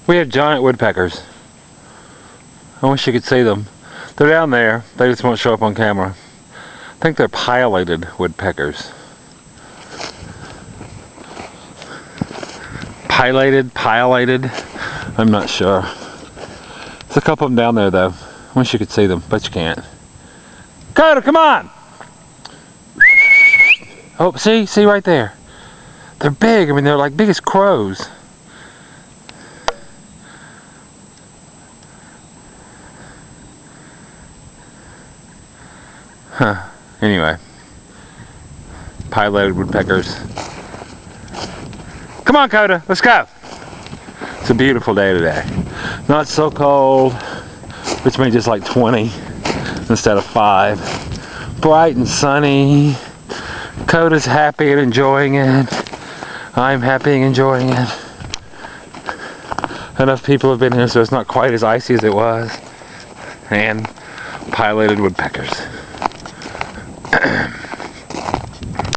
We have giant woodpeckers. I wish you could see them. They're down there. They just won't show up on camera. I think they're pileated woodpeckers. Pileated. I'm not sure. There's a couple of them down there though. I wish you could see them, but you can't. Coda, come on! Oh, see right there. They're big. I mean, they're like big as crows. Huh. Anyway. Pileated woodpeckers. Come on, Coda, let's go. It's a beautiful day today. Not so cold, which means it's like 20 instead of 5. Bright and sunny. Coda's happy and enjoying it. I'm happy and enjoying it. Enough people have been here so it's not quite as icy as it was. And pileated woodpeckers.